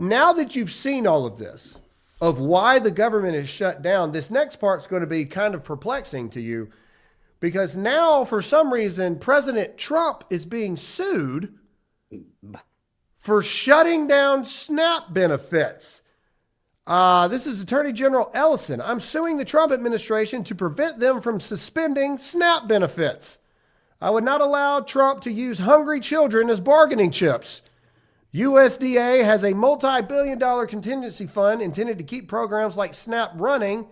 now that you've seen all of this, of why the government is shut down, this next part's going to be kind of perplexing to you, because now, for some reason, President Trump is being sued for shutting down SNAP benefits. This is Attorney General Ellison. I'm suing the Trump administration to prevent them from suspending SNAP benefits. I would not allow Trump to use hungry children as bargaining chips. USDA has a multi-billion-dollar contingency fund intended to keep programs like SNAP running.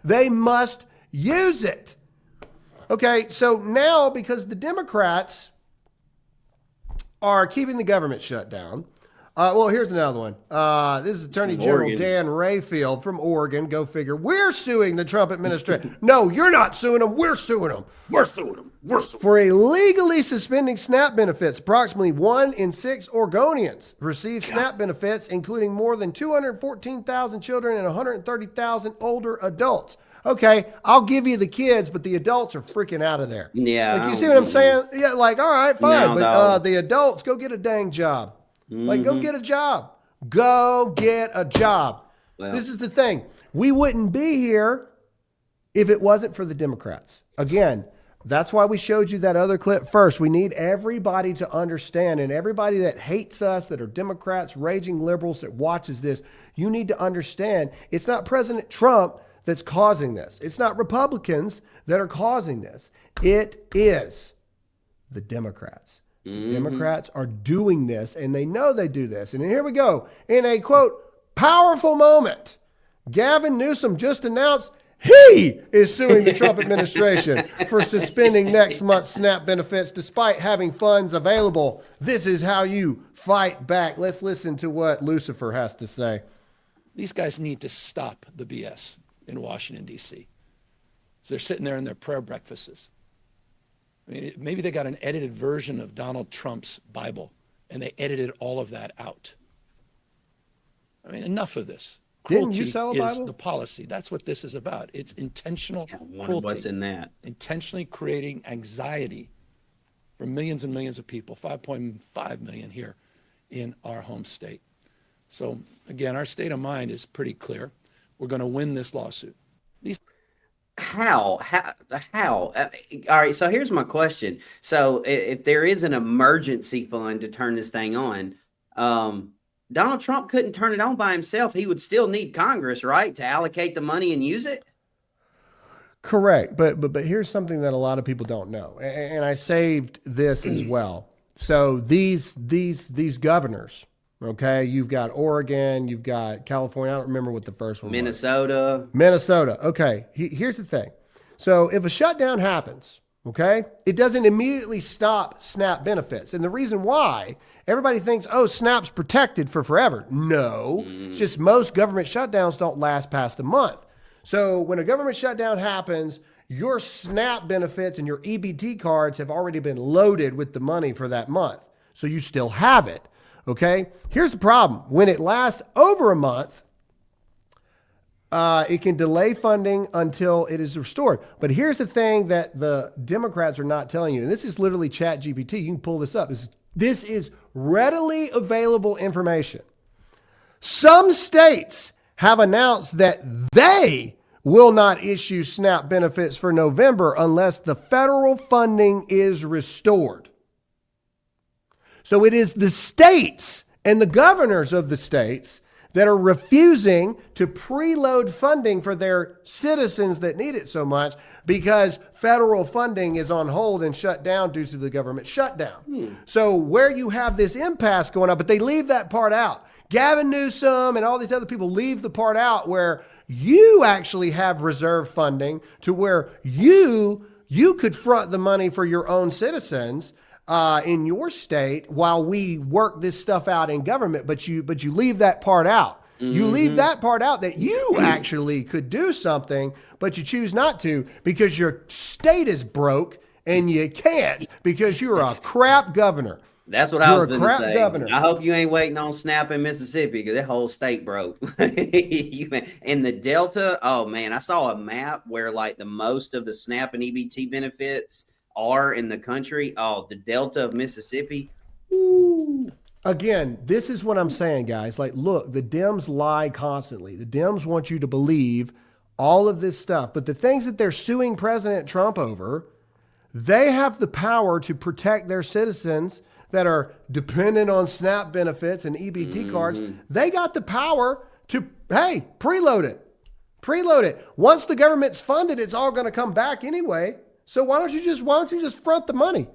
They must use it. Okay, so now because the Democrats are keeping the government shut down. Well, here's another one. This is Attorney General Dan Rayfield from Oregon. Go figure. We're suing the Trump administration. No, you're not suing them. We're suing them. We're suing them. We're suing them. For illegally suspending SNAP benefits. Approximately 1 in 6 Oregonians receive SNAP benefits, including more than 214,000 children and 130,000 older adults. Okay, I'll give you the kids, but the adults are freaking out of there. Yeah. Like, you see what I'm saying? Yeah, like, all right, fine. But the adults, go get a dang job. Like, go get a job. Go get a job. Well, this is the thing. We wouldn't be here if it wasn't for the Democrats. Again, that's why we showed you that other clip first. We need everybody to understand, and everybody that hates us, that are Democrats, raging liberals that watches this, you need to understand it's not President Trump that's causing this. It's not Republicans that are causing this. It is the Democrats. The Democrats are doing this, and they know they do this. And here we go. In a, quote, powerful moment, Gavin Newsom just announced he is suing the Trump administration for suspending next month's SNAP benefits despite having funds available. This is how you fight back. Let's listen to what Lucifer has to say. These guys need to stop the BS in Washington, D.C. So they're sitting there in their prayer breakfasts. I mean, maybe they got an edited version of Donald Trump's Bible, and they edited all of that out. I mean, enough of this. Cruelty Didn't you sell a is Bible? the policy. That's what this is about. It's intentional cruelty. What's in that? Intentionally creating anxiety for millions and millions of people, 5.5 million here in our home state. So, again, our state of mind is pretty clear. We're going to win this lawsuit. How? All right, so here's my question. So if there is an emergency fund to turn this thing on, Donald Trump couldn't turn it on by himself. He would still need Congress, right, to allocate the money and use it? Correct. But here's something that a lot of people don't know. And I saved this as well. So these governors, okay, you've got Oregon, you've got California. I don't remember what the first one was. Minnesota. Okay. Here's the thing. So if a shutdown happens, okay, it doesn't immediately stop SNAP benefits. And the reason why, everybody thinks, oh, SNAP's protected for forever. No, it's just most government shutdowns don't last past a month. So when a government shutdown happens, your SNAP benefits and your EBT cards have already been loaded with the money for that month. So you still have it. Okay, here's the problem. When it lasts over a month, it can delay funding until it is restored. But here's the thing that the Democrats are not telling you, and this is literally ChatGPT. You can pull this up. This is readily available information. Some states have announced that they will not issue SNAP benefits for November unless the federal funding is restored. So it is the states and the governors of the states that are refusing to preload funding for their citizens that need it so much because federal funding is on hold and shut down due to the government shutdown. So where you have this impasse going on, but they leave that part out. Gavin Newsom and all these other people leave the part out where you actually have reserve funding to where you could front the money for your own citizens in your state while we work this stuff out in government, but you leave that part out. You leave that part out that you actually could do something, but you choose not to because your state is broke and you can't because you're a crap governor. That's what I was going to say. Governor. I hope you ain't waiting on SNAP in Mississippi because that whole state broke. In the Delta, oh man, I saw a map where like the most of the SNAP and EBT benefits are in the country. Oh, the Delta of Mississippi. Ooh, Again, this is what I'm saying, guys. Like, look, the Dems lie constantly. The Dems want you to believe all of this stuff. But the things that they're suing President Trump over, they have the power to protect their citizens that are dependent on SNAP benefits and EBT cards. They got the power to, hey, preload it. Preload it. Once the government's funded, it's all going to come back anyway. So why don't you just front the money?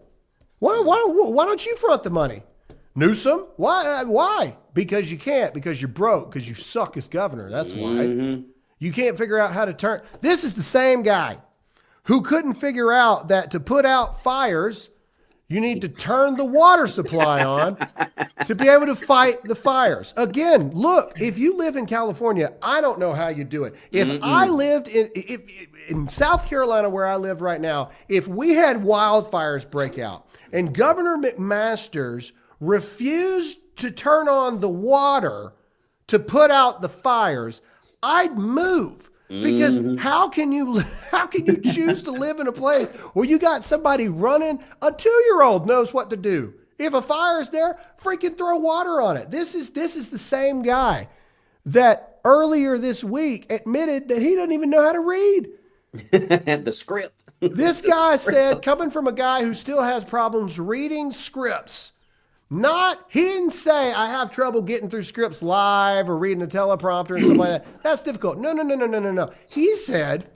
Why don't you front the money? Newsom? Why? Because you can't. Because you're broke. Because you suck as governor. That's why. You can't figure out how to turn. This is the same guy who couldn't figure out that to put out fires, you need to turn the water supply on to be able to fight the fires. Again, look, if you live in California, I don't know how you do it. If I lived in South Carolina, where I live right now, if we had wildfires break out and Governor McMaster's refused to turn on the water to put out the fires, I'd move. Because how can you choose to live in a place where you got somebody running? A 2-year-old knows what to do. If a fire is there, freaking throw water on it. This is the same guy that earlier this week admitted that he doesn't even know how to read. The script. This guy said, coming from a guy who still has problems reading scripts, he didn't say I have trouble getting through scripts live or reading a teleprompter and stuff like that. That's difficult. No. He said,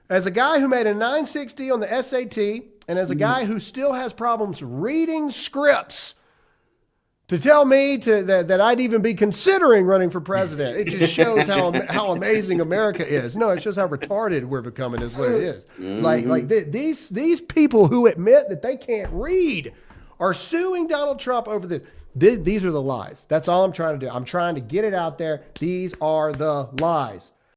as a guy who made a 960 on the SAT and as a guy who still has problems reading scripts, to tell me that I'd even be considering running for president, it just shows how amazing America is. No, it shows how retarded we're becoming is what it is. These people who admit that they can't read are suing Donald Trump over this. These are the lies. That's all I'm trying to do. I'm trying to get it out there. These are the lies.